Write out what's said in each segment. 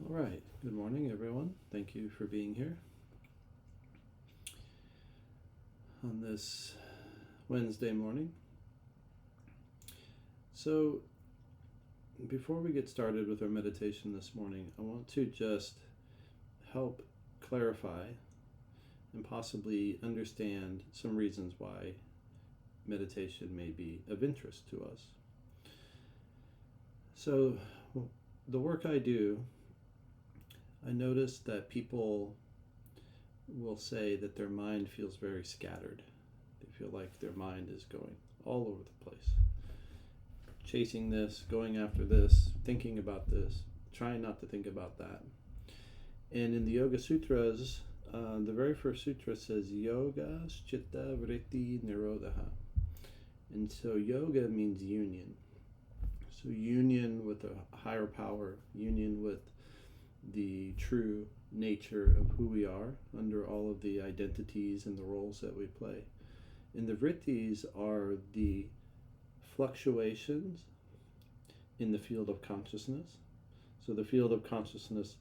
All right, good morning, everyone. Thank you for being here on this Wednesday morning. So, before we get started with our meditation this morning, I want to just help clarify and possibly understand some reasons why meditation may be of interest to us. So, the work I do, I notice that people will say that their mind feels very scattered. They feel like their mind is going all over the place, chasing this, going after this, thinking about this, trying not to think about that. And in the Yoga Sutras, the very first sutra says Yoga Chitta Vritti Nirodha. And so yoga means union. So union with a higher power, union with the true nature of who we are under all of the identities and the roles that we play. And the vrittis are the fluctuations in the field of consciousness. So the field of consciousness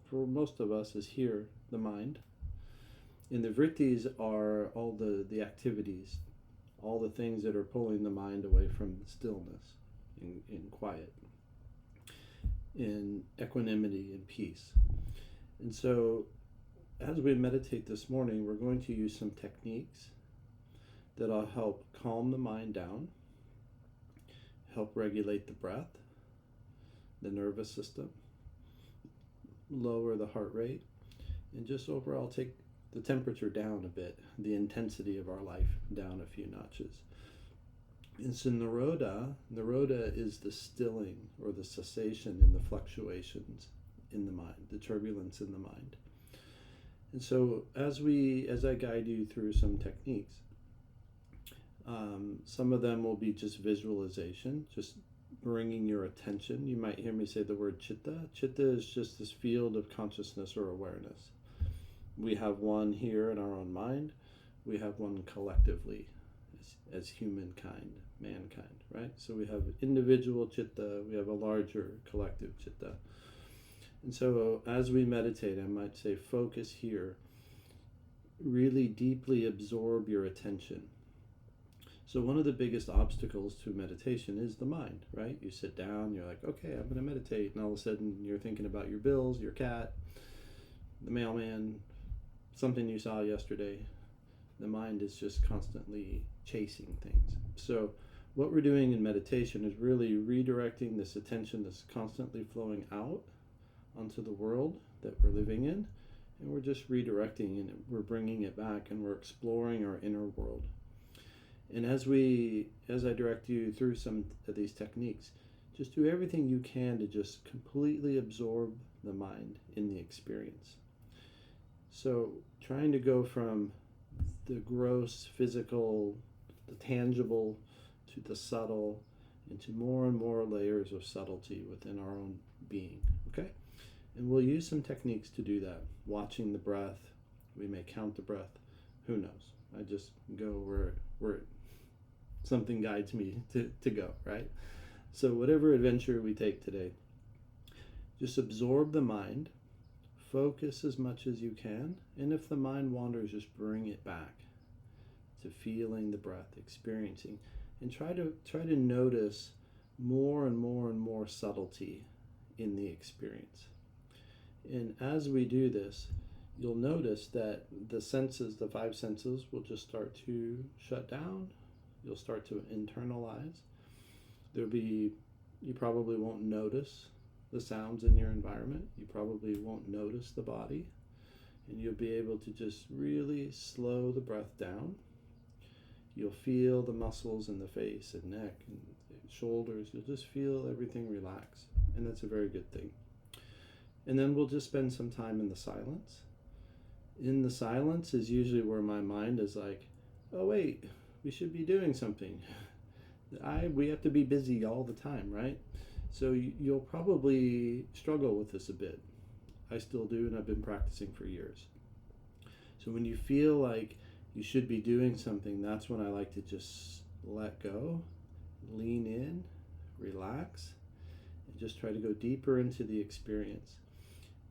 for most of us is here, the mind. And the vrittis are all the activities, all the things that are pulling the mind away from stillness, in quiet, in equanimity and peace. And so as we meditate this morning, we're going to use some techniques that'll help calm the mind down, help regulate the breath, the nervous system, lower the heart rate, and just overall take the temperature down a bit, the intensity of our life down a few notches. And so Nirodha is the stilling or the cessation in the fluctuations in the mind, the turbulence in the mind. And so as I guide you through some techniques, some of them will be just visualization, just bringing your attention. You might hear me say the word chitta. Chitta is just this field of consciousness or awareness. We have one here in our own mind. We have one collectively as humankind, mankind, right? So we have individual chitta, we have a larger collective chitta. And so as we meditate, I might say focus here, really deeply absorb your attention. So one of the biggest obstacles to meditation is the mind, right? You sit down, you're like, okay, I'm going to meditate, and all of a sudden you're thinking about your bills, your cat, the mailman, something you saw yesterday. The mind is just constantly chasing things. So what we're doing in meditation is really redirecting this attention that's constantly flowing out onto the world that we're living in, and we're just redirecting and we're bringing it back, and we're exploring our inner world. And as I direct you through some of these techniques, just do everything you can to just completely absorb the mind in the experience. So trying to go from the gross physical, the tangible, to the subtle, into more and more layers of subtlety within our own being, okay? And we'll use some techniques to do that. Watching the breath, we may count the breath, who knows? I just go where something guides me to go, right? So whatever adventure we take today, just absorb the mind, focus as much as you can, and if the mind wanders, just bring it back to feeling the breath, experiencing, and try to notice more and more and more subtlety in the experience. And as we do this, you'll notice that the senses, the five senses, will just start to shut down. You'll start to internalize. You probably won't notice the sounds in your environment. You probably won't notice the body. And you'll be able to just really slow the breath down. You'll feel the muscles in the face and neck and shoulders. You'll just feel everything relax. And that's a very good thing. And then we'll just spend some time in the silence. In the silence is usually where my mind is like, oh wait, we should be doing something. We have to be busy all the time, right? So you'll probably struggle with this a bit. I still do, and I've been practicing for years. So when you feel like you should be doing something, that's when I like to just let go, lean in, relax, and just try to go deeper into the experience.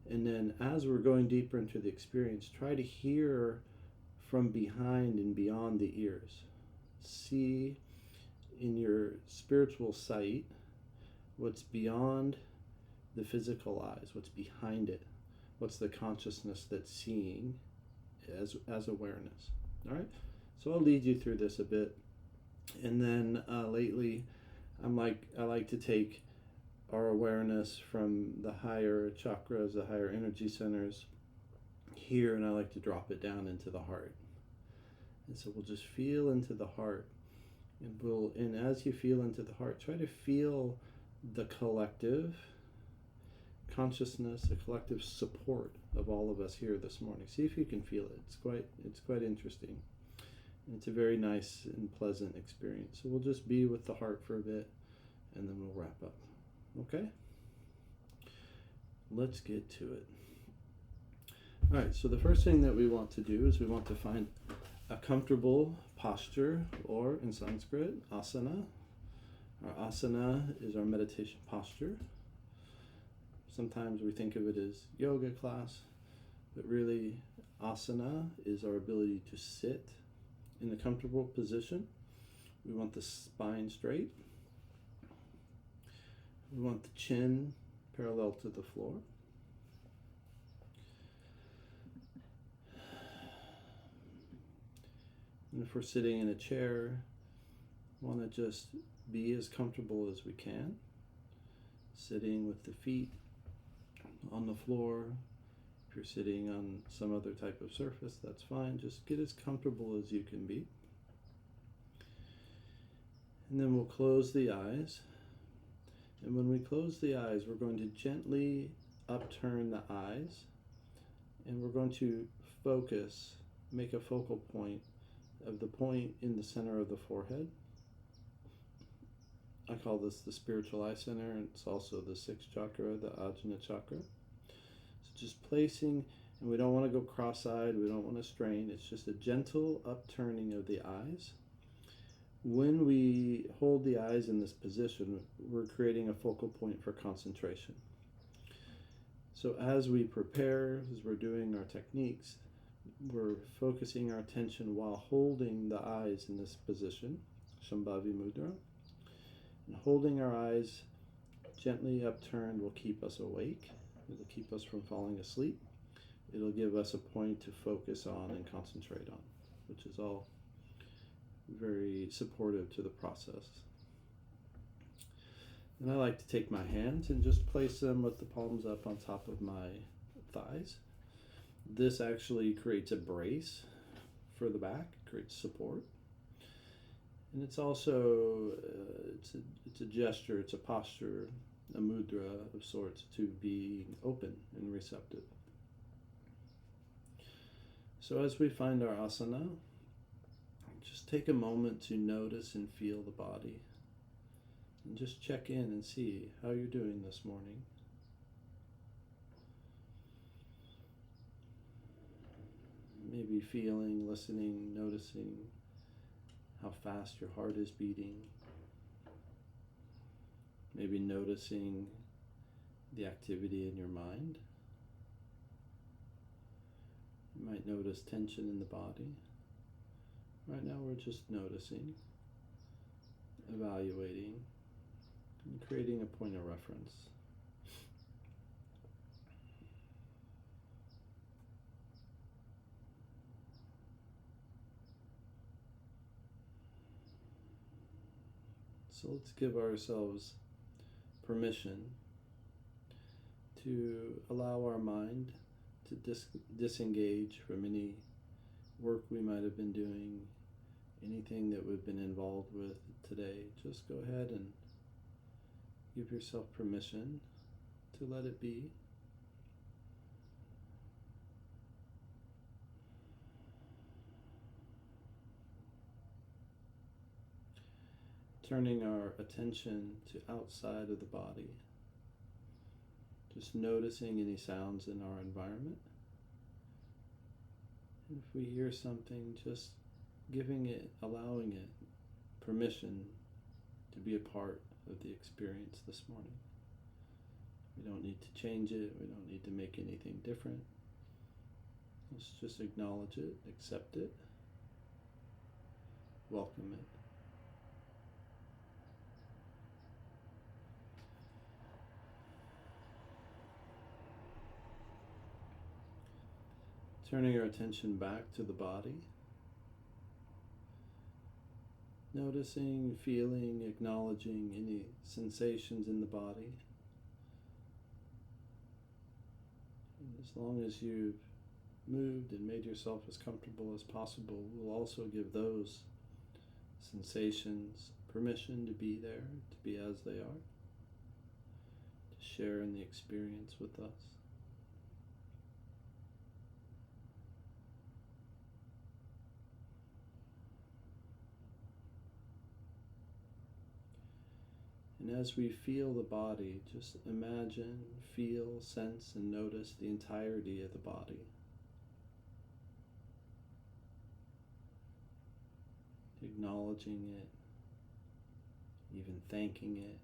And then as we're going deeper into the experience, try to hear from behind and beyond the ears. See in your spiritual sight what's beyond the physical eyes, what's behind it, what's the consciousness that's seeing as awareness. All right, so I'll lead you through this a bit, and then lately I like to take our awareness from the higher chakras, the higher energy centers here, and I like to drop it down into the heart. And so we'll just feel into the heart, and as you feel into the heart, try to feel the collective consciousness, the collective support of all of us here this morning. See if you can feel it. It's quite interesting. And it's a very nice and pleasant experience. So we'll just be with the heart for a bit, and then we'll wrap up. Okay? Let's get to it. All right, so the first thing that we want to do is we want to find a comfortable posture, or in Sanskrit, asana. Our asana is our meditation posture. Sometimes we think of it as yoga class, but really asana is our ability to sit in a comfortable position. We want the spine straight. We want the chin parallel to the floor. And if we're sitting in a chair, we want to just be as comfortable as we can. Sitting with the feet on the floor. If you're sitting on some other type of surface, that's fine. Just get as comfortable as you can be. And then we'll close the eyes. And when we close the eyes, we're going to gently upturn the eyes. And we're going to focus, make a focal point of the point in the center of the forehead. I call this the spiritual eye center, and it's also the sixth chakra, the Ajna chakra. So just placing, and we don't want to go cross-eyed, we don't want to strain, it's just a gentle upturning of the eyes. When we hold the eyes in this position, we're creating a focal point for concentration. So as we prepare, as we're doing our techniques, we're focusing our attention while holding the eyes in this position, Shambhavi Mudra. And holding our eyes gently upturned will keep us awake. It'll keep us from falling asleep. It'll give us a point to focus on and concentrate on, which is all very supportive to the process. And I like to take my hands and just place them with the palms up on top of my thighs. This actually creates a brace for the back, creates support. And it's also, it's a gesture, it's a posture, a mudra of sorts to be open and receptive. So as we find our asana, just take a moment to notice and feel the body. And just check in and see how you're doing this morning. Maybe feeling, listening, noticing how fast your heart is beating. Maybe noticing the activity in your mind. You might notice tension in the body. Right now we're just noticing, evaluating, and creating a point of reference. So let's give ourselves permission to allow our mind to disengage from any work we might have been doing, anything that we've been involved with today. Just go ahead and give yourself permission to let it be. Turning our attention to outside of the body. Just noticing any sounds in our environment. And if we hear something, just giving it, allowing it permission to be a part of the experience this morning. We don't need to change it. We don't need to make anything different. Let's just acknowledge it, accept it, welcome it. Turning our attention back to the body. Noticing, feeling, acknowledging any sensations in the body. And as long as you've moved and made yourself as comfortable as possible, we'll also give those sensations permission to be there, to be as they are, to share in the experience with us. And as we feel the body, just imagine, feel, sense, and notice the entirety of the body. Acknowledging it, even thanking it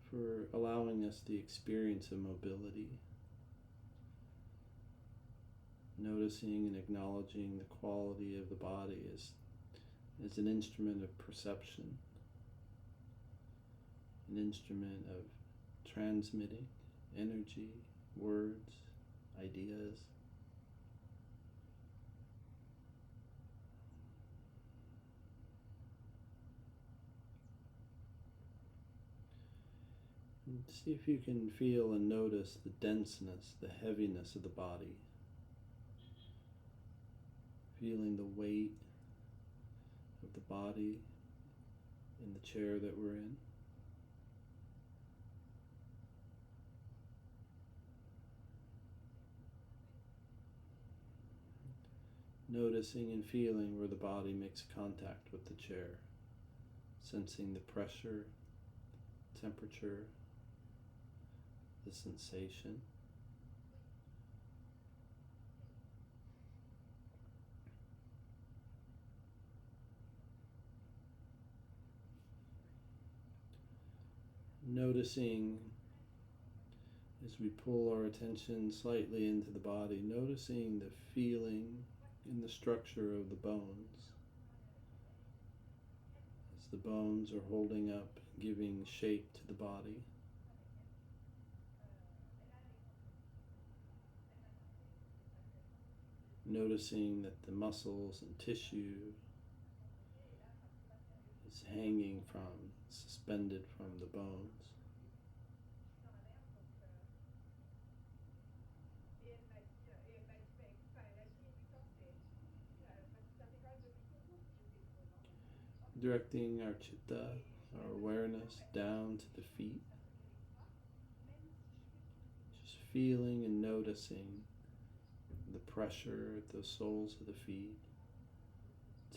for allowing us the experience of mobility. Noticing and acknowledging the quality of the body as an instrument of perception, an instrument of transmitting energy, words, ideas. And see if you can feel and notice the denseness, the heaviness of the body. Feeling the weight of the body in the chair that we're in. Noticing and feeling where the body makes contact with the chair. Sensing the pressure, temperature, the sensation. Noticing as we pull our attention slightly into the body, noticing the feeling in the structure of the bones. As the bones are holding up, giving shape to the body. Noticing that the muscles and tissue is hanging from, suspended from the bones. Directing our chitta, our awareness down to the feet. Just feeling and noticing the pressure at the soles of the feet,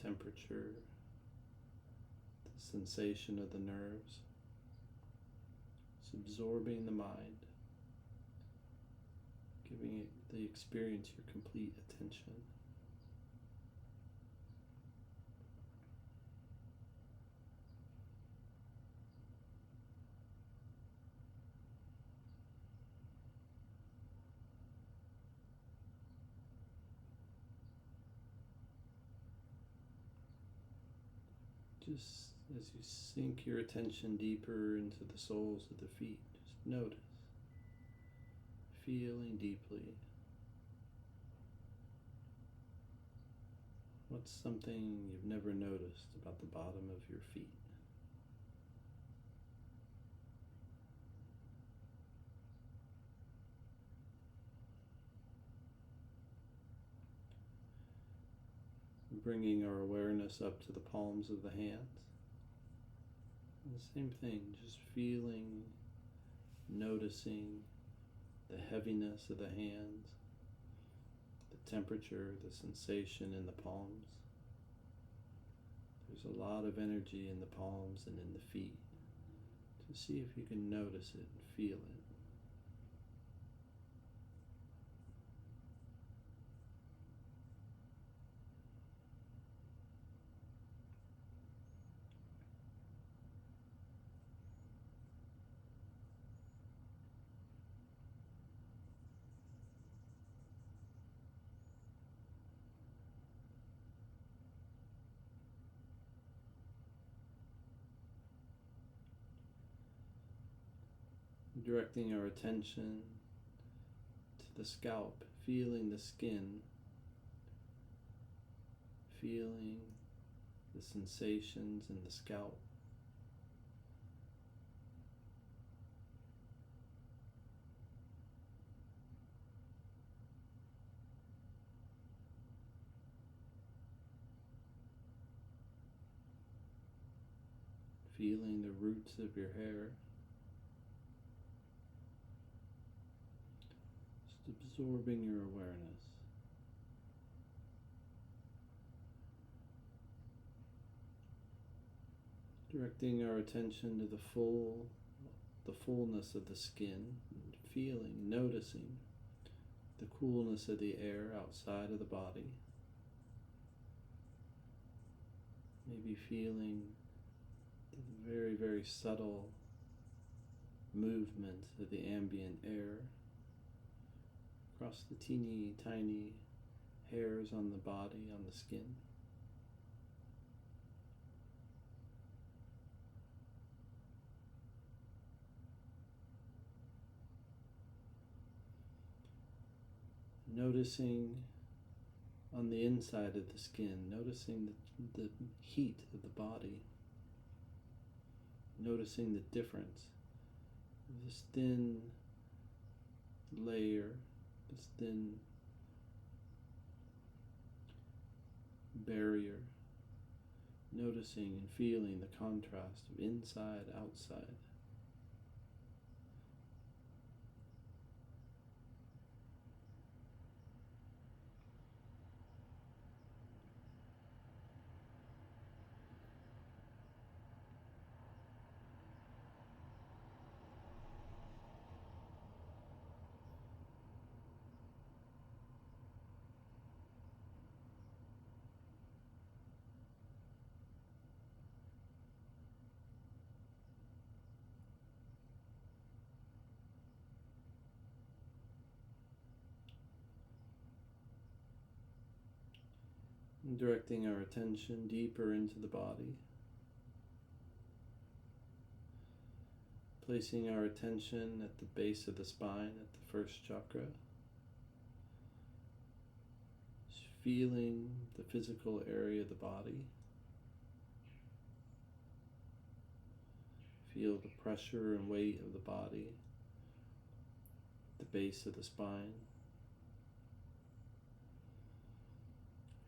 temperature, the sensation of the nerves. It's absorbing the mind, giving it the experience your complete attention. Just as you sink your attention deeper into the soles of the feet, just notice, feeling deeply. What's something you've never noticed about the bottom of your feet? Bringing our awareness up to the palms of the hands. And the same thing, just feeling, noticing the heaviness of the hands, the temperature, the sensation in the palms. There's a lot of energy in the palms and in the feet. To see if you can notice it and feel it. Directing our attention to the scalp, feeling the skin, feeling the sensations in the scalp. Feeling the roots of your hair. Just absorbing your awareness. Directing our attention to the fullness of the skin, feeling, noticing the coolness of the air outside of the body. Maybe feeling the very, very subtle movement of the ambient air across the teeny tiny hairs on the body, on the skin. Noticing on the inside of the skin, noticing the heat of the body, noticing the difference of this thin layer, this thin barrier, noticing and feeling the contrast of inside, outside. And directing our attention deeper into the body, placing our attention at the base of the spine, at the first chakra, just feeling the physical area of the body. Feel the pressure and weight of the body at the base of the spine.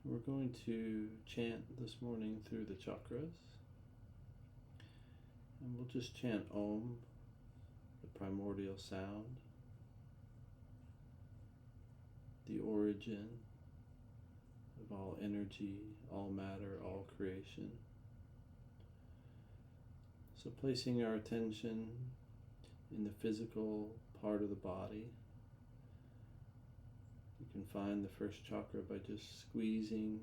We're going to chant this morning through the chakras, and we'll just chant Om, the primordial sound, the origin of all energy, all matter, all creation. So placing our attention in the physical part of the body, you can find the first chakra by just squeezing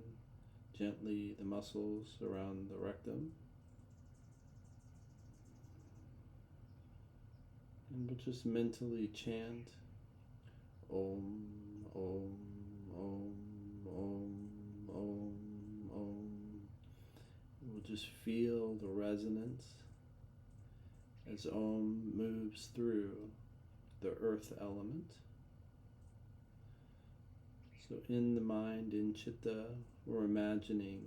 gently the muscles around the rectum. And we'll just mentally chant Om, Om, Om, Om, Om, Om. We'll just feel the resonance as Om moves through the earth element. So in the mind, in Chitta, we're imagining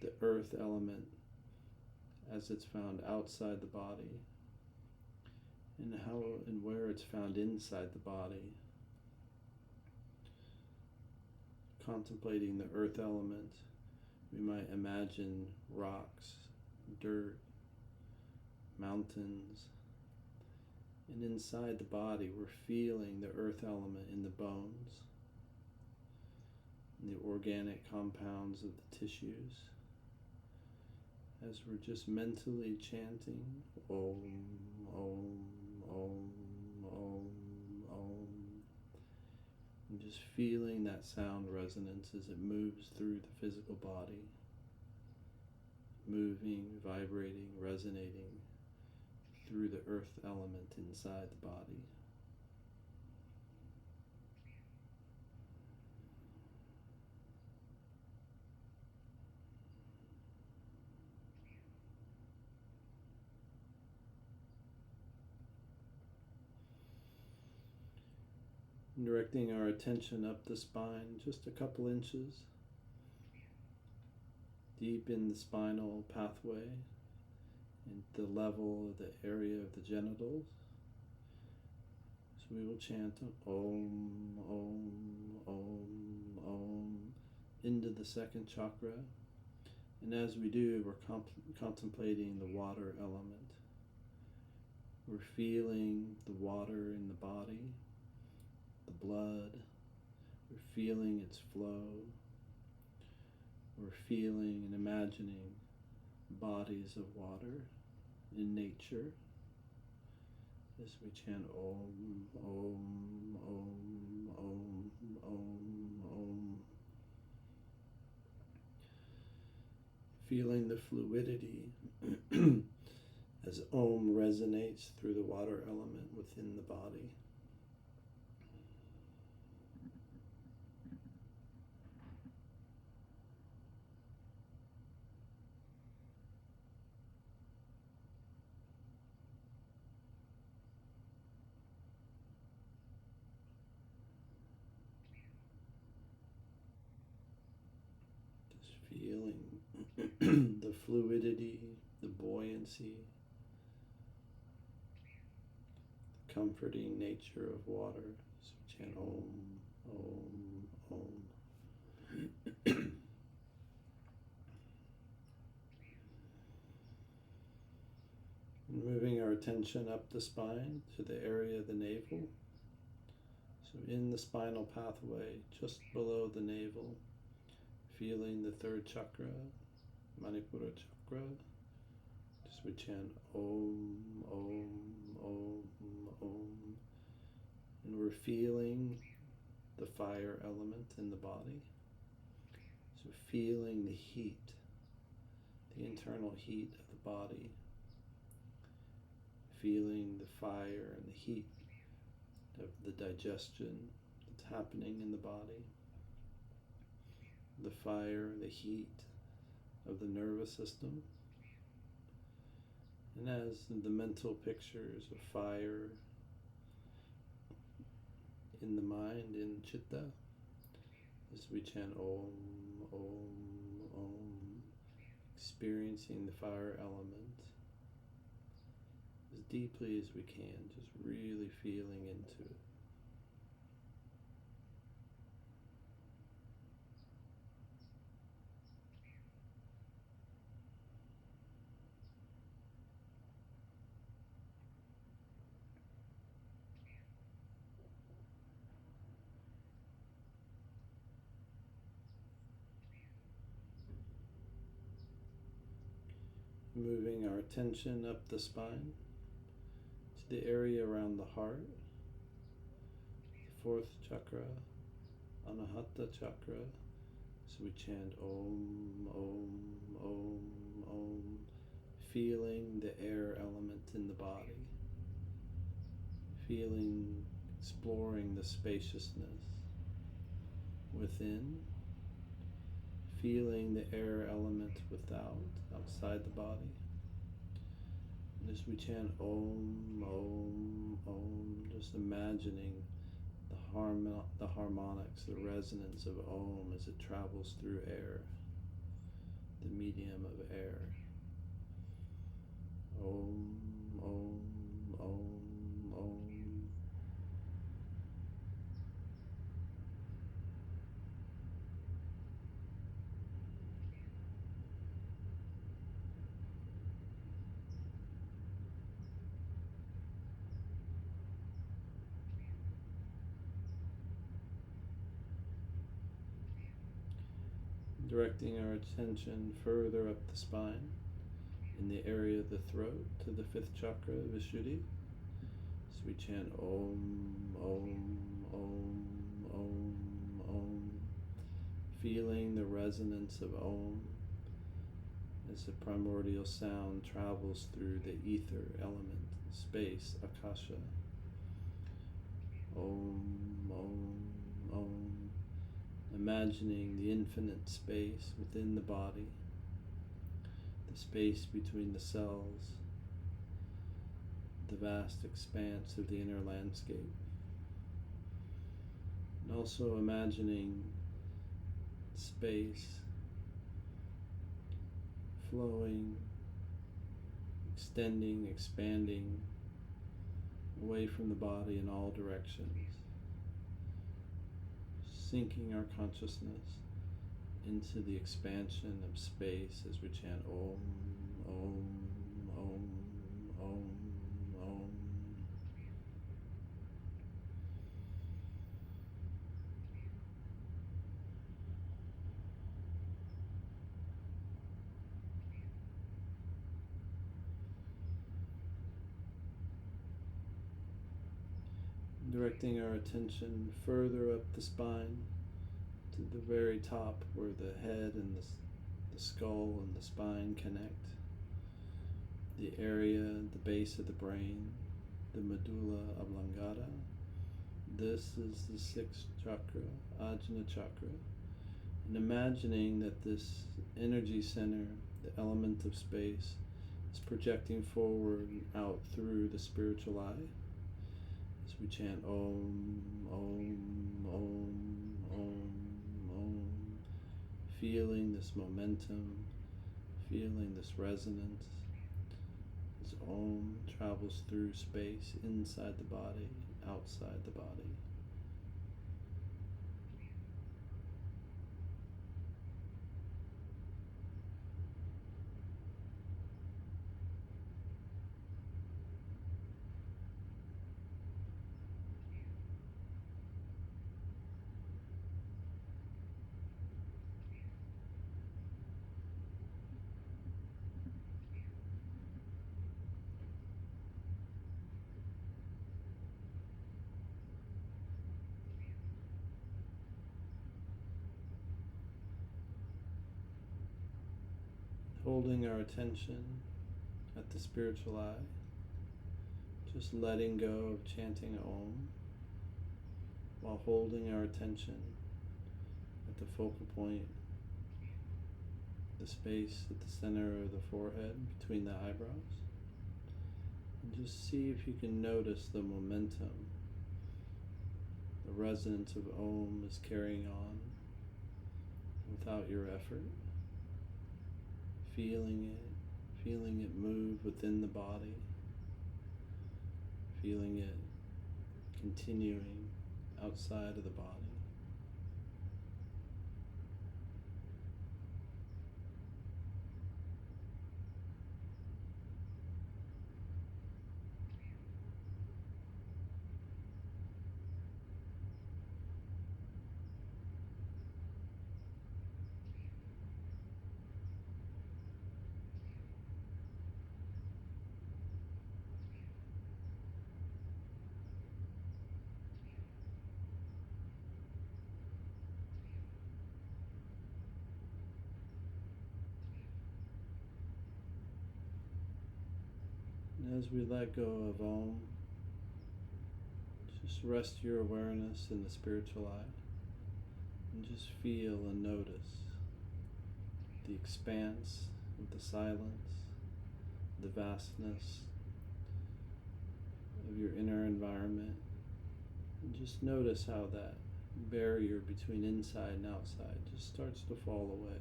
the earth element as it's found outside the body, and how and where it's found inside the body. Contemplating the earth element, we might imagine rocks, dirt, mountains, and inside the body we're feeling the earth element in the bones, in the organic compounds of the tissues, as we're just mentally chanting Om, Om, Om, Om, Om, and just feeling that sound resonance as it moves through the physical body, moving, vibrating, resonating through the earth element inside the body. Directing our attention up the spine just a couple inches, deep in the spinal pathway, and the level of the area of the genitals. So we will chant Om, Om, Om, Om into the second chakra. And as we do, we're contemplating the water element. We're feeling the water in the body, the blood. We're feeling its flow. We're feeling and imagining bodies of water in nature as we chant Om, Om, Om, Om, Om, Om. Feeling the fluidity as Om resonates through the water element within the body. Feeling the fluidity, the buoyancy, the comforting nature of water. So chant Om, Om, Om. And moving our attention up the spine to the area of the navel. So in the spinal pathway, just below the navel, feeling the third chakra, Manipura chakra. Just we chant Om, Om, Om, Om. And we're feeling the fire element in the body. So feeling the heat, the internal heat of the body. Feeling the fire and the heat of the digestion that's happening in the body. The fire, the heat of the nervous system. And as the mental pictures of fire in the mind, in chitta, as we chant Om, Om, Om, experiencing the fire element as deeply as we can, just really feeling into it. Moving our attention up the spine to the area around the heart, the fourth chakra, Anahata chakra. So we chant Om, Om, Om, Om, feeling the air element in the body, feeling, exploring the spaciousness within, feeling the air element without, outside the body. And as we chant Om, Om, Om, just imagining the harmonics, the resonance of Om as it travels through air, the medium of air. Om, Om, Om, Om. Directing our attention further up the spine, in the area of the throat, to the fifth chakra, Vishuddhi. So we chant Om, Om, Om, Om, Om, feeling the resonance of Om as the primordial sound travels through the ether element, space, Akasha. Om, Om, Om. Imagining the infinite space within the body, the space between the cells, the vast expanse of the inner landscape. And also imagining space flowing, extending, expanding away from the body in all directions, sinking our consciousness into the expansion of space as we chant Om, Om, Om, Om, Om. Directing our attention further up the spine to the very top where the head and the skull and the spine connect. The area, the base of the brain, the medulla oblongata. This is the sixth chakra, Ajna chakra. And imagining that this energy center, the element of space, is projecting forward and out through the spiritual eye. As we chant Om, Om, Om, Om, Om, feeling this momentum, feeling this resonance, as Om travels through space, inside the body, outside the body. Holding our attention at the spiritual eye, just letting go of chanting Om while holding our attention at the focal point, the space at the center of the forehead between the eyebrows. And just see if you can notice the momentum, the resonance of Om is carrying on without your effort. Feeling it move within the body, feeling it continuing outside of the body. And as we let go of Om, just rest your awareness in the spiritual eye and just feel and notice the expanse of the silence, the vastness of your inner environment. And just notice how that barrier between inside and outside just starts to fall away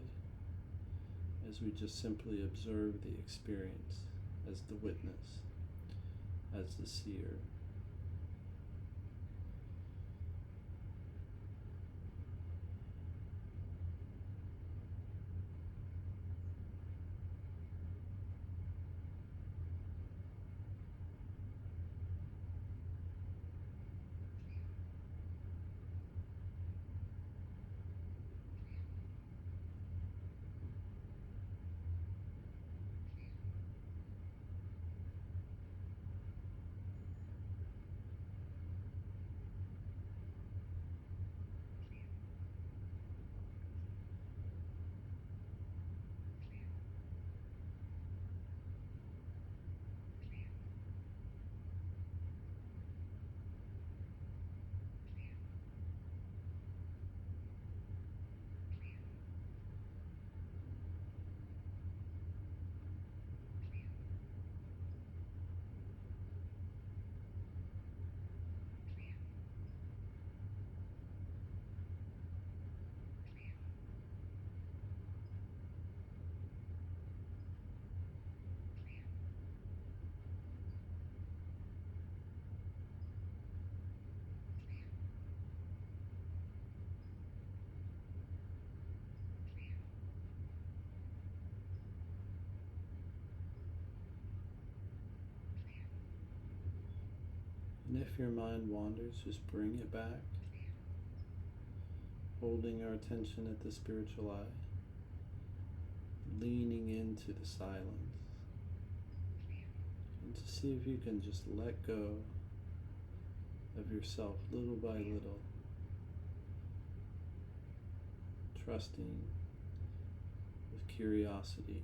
as we just simply observe the experience as the witness, as the seer. And if your mind wanders, just bring it back, holding our attention at the spiritual eye, leaning into the silence, and to see if you can just let go of yourself little by little, trusting with curiosity.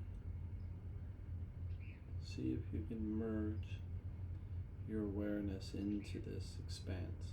See if you can merge your awareness into this expanse.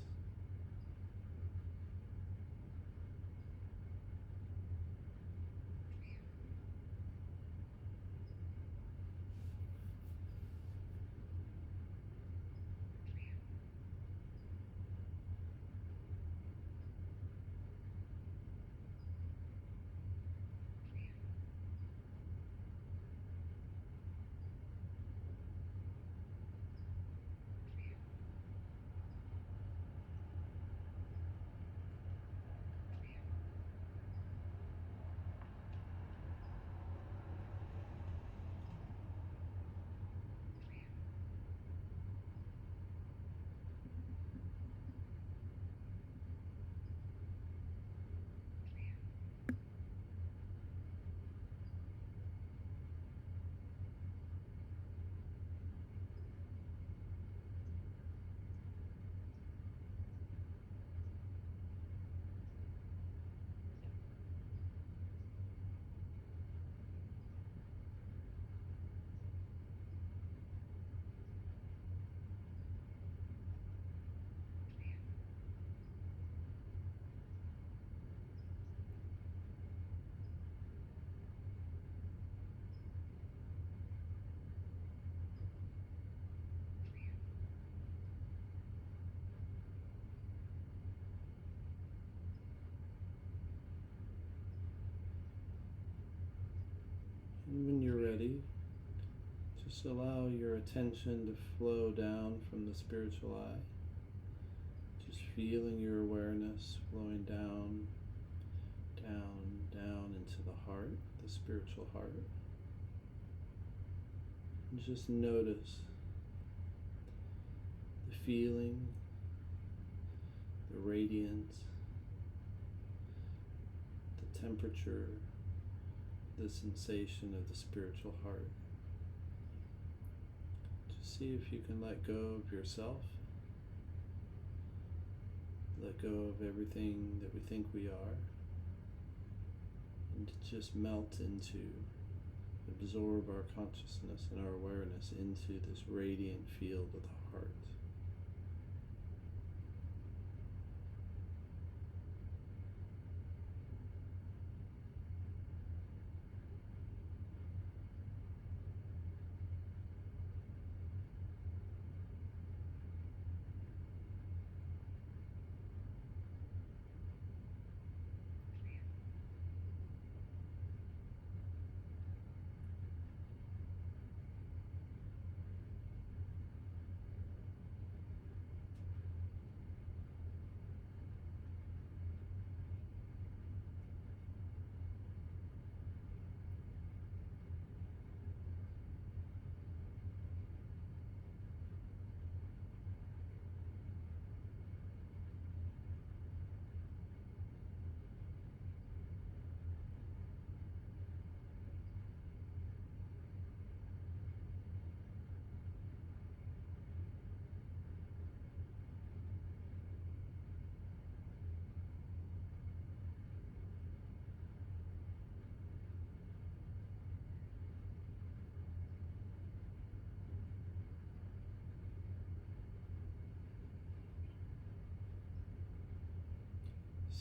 And when you're ready, just allow your attention to flow down from the spiritual eye, just feeling your awareness flowing down, down, down into the heart, the spiritual heart. And just notice the feeling, the radiance, the temperature, the sensation of the spiritual heart. Just see if you can let go of yourself, let go of everything that we think we are, and to just melt into, absorb our consciousness and our awareness into this radiant field of the heart.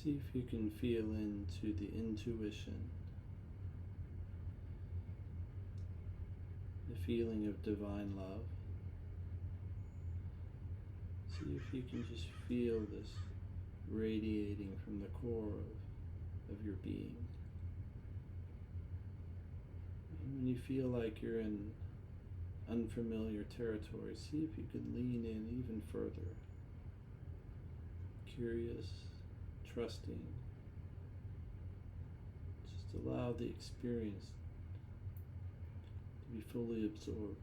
See if you can feel into the intuition, the feeling of divine love. See if you can just feel this radiating from the core of your being. And when you feel like you're in unfamiliar territory, see if you can lean in even further. Curious, trusting. Just allow the experience to be fully absorbed.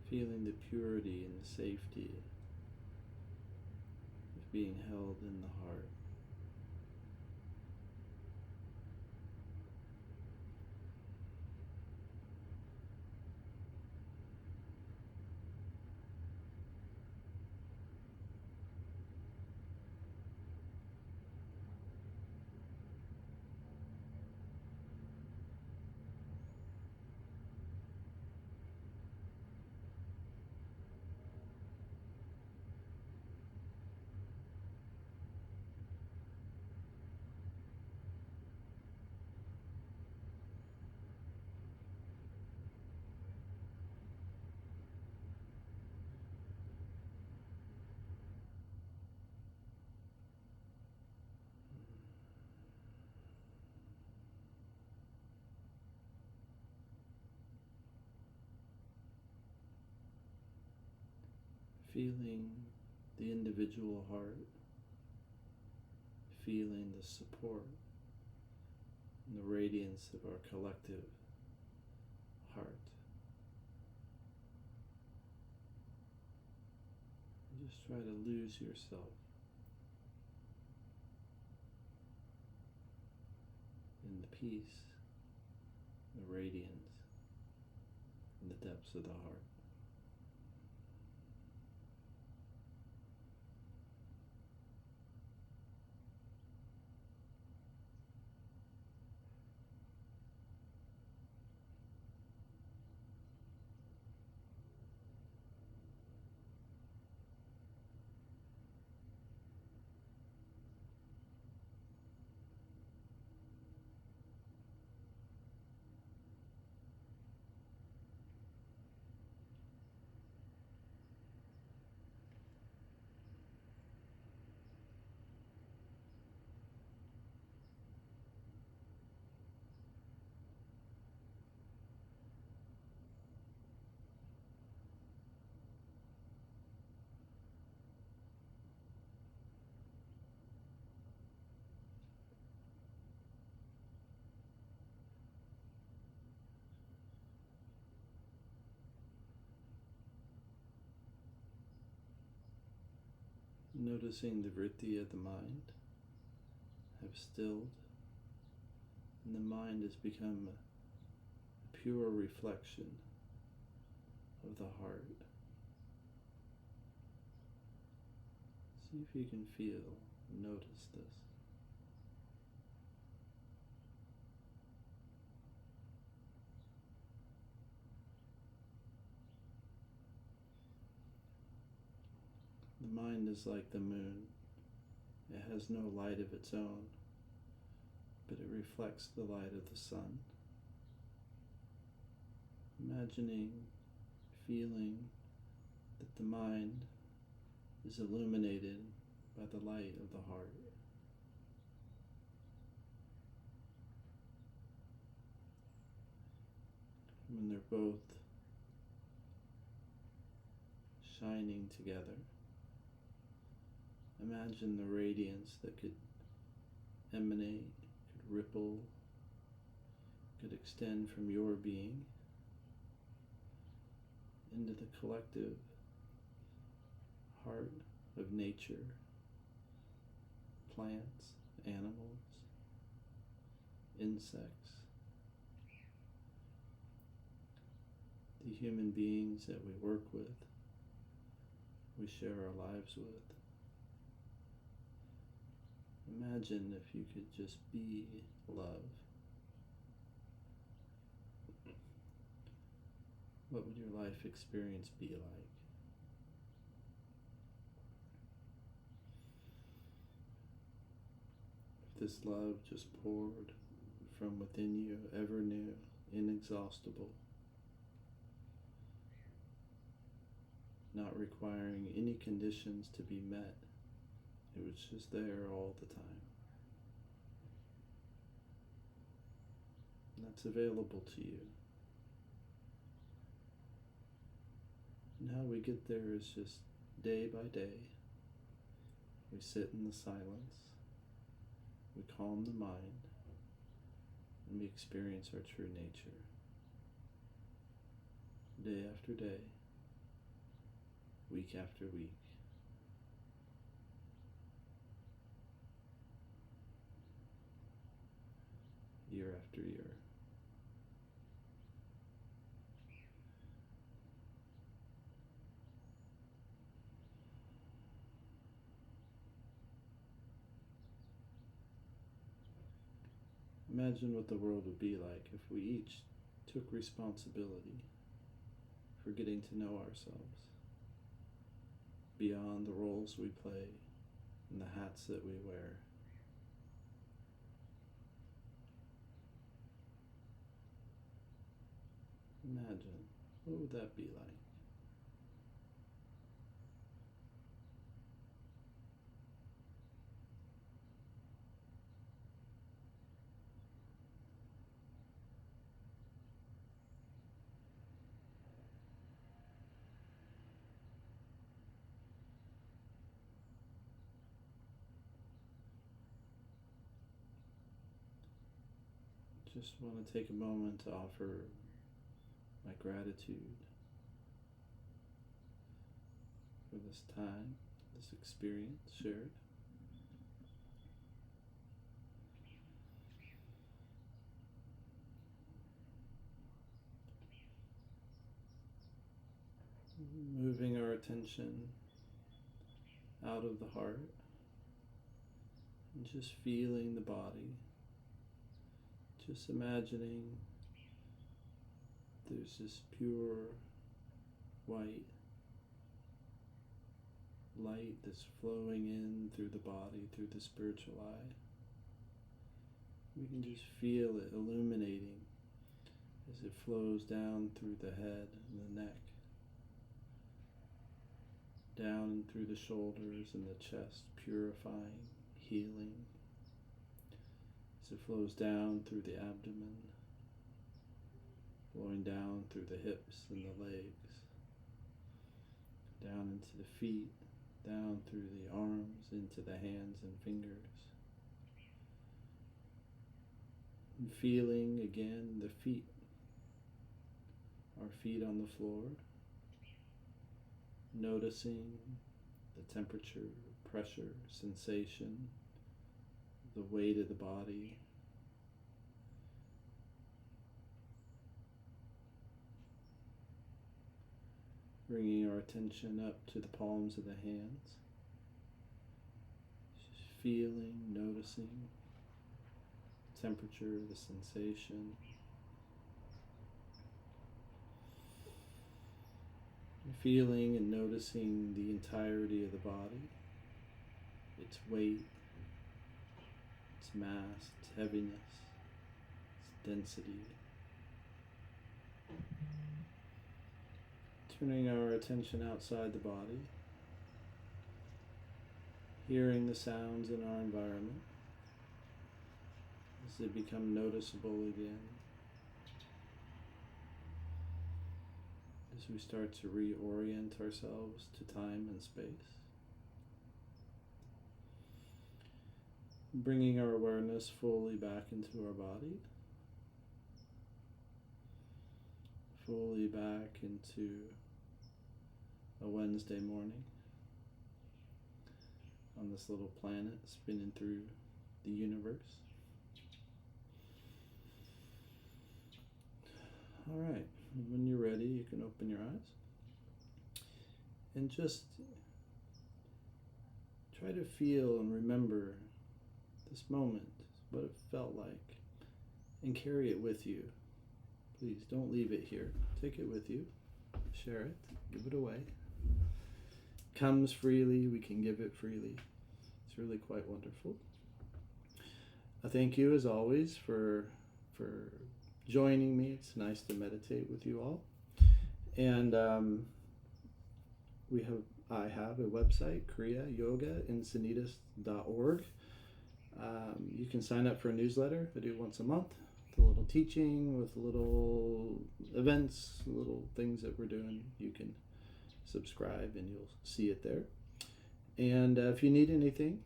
feeling the purity and the safety of being held in the heart. Feeling the individual heart, feeling the support and the radiance of our collective heart. And just try to lose yourself in the peace, the radiance, and the depths of the heart. Noticing the vritti of the mind have stilled, and the mind has become a pure reflection of the heart. See if you can feel, notice this. The mind is like the moon. It has no light of its own, but it reflects the light of the sun. Imagining, feeling that the mind is illuminated by the light of the heart. When they're both shining together, imagine the radiance that could emanate, could ripple, could extend from your being into the collective heart of nature, plants, animals, insects, the human beings that we work with, we share our lives with. Imagine if you could just be love. What would your life experience be like? If this love just poured from within you, ever new, inexhaustible, not requiring any conditions to be met. It was just there all the time. And that's available to you. And how we get there is just day by day. We sit in the silence, we calm the mind, and we experience our true nature. Day after day, week after week. Year after year. Imagine what the world would be like if we each took responsibility for getting to know ourselves beyond the roles we play and the hats that we wear. Imagine, what would that be like? Just want to take a moment to offer my gratitude for this time, this experience shared. Moving our attention out of the heart and just feeling the body. Just imagining there's this pure white light that's flowing in through the body, through the spiritual eye. We can just feel it illuminating as it flows down through the head and the neck, down through the shoulders and the chest, purifying, healing. As it flows down through the abdomen, flowing down through the hips and the legs, down into the feet, down through the arms, into the hands and fingers. And feeling again the feet, our feet on the floor, noticing the temperature, pressure, sensation, the weight of the body. Bringing our attention up to the palms of the hands. Just feeling, noticing the temperature, the sensation. And feeling and noticing the entirety of the body, its weight, its mass, its heaviness, its density. Turning our attention outside the body, hearing the sounds in our environment as they become noticeable again, as we start to reorient ourselves to time and space. Bringing our awareness fully back into our body, fully back into a Wednesday morning on this little planet spinning through the universe. All right, when you're ready, you can open your eyes and just try to feel and remember this moment, what it felt like, and carry it with you. Please don't leave it here. Take it with you, share it, give it away. Comes freely, we can give it freely. It's really quite wonderful. I thank you as always for joining me. It's nice to meditate with you all. And I have a website, kriyayogainsignitas.org. You can sign up for a newsletter. I do it once a month. A little teaching with little events, little things that we're doing. You can subscribe and you'll see it there. And if you need anything,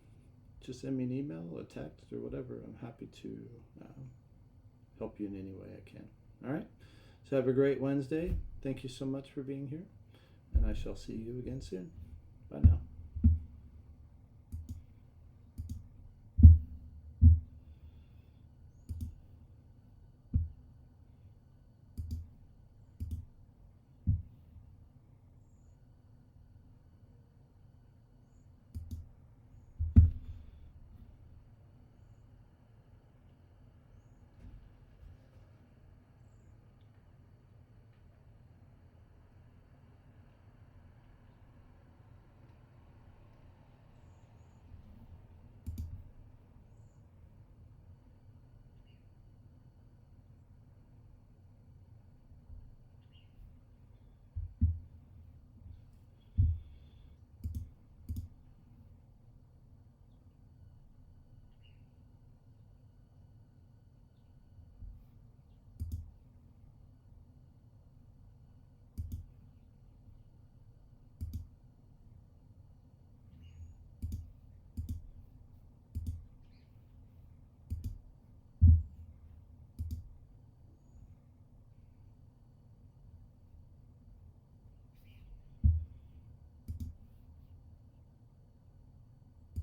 just send me an email, a text, or whatever. I'm happy to help you in any way I can. All right? So have a great Wednesday. Thank you so much for being here. and I shall see you again soon. Bye now.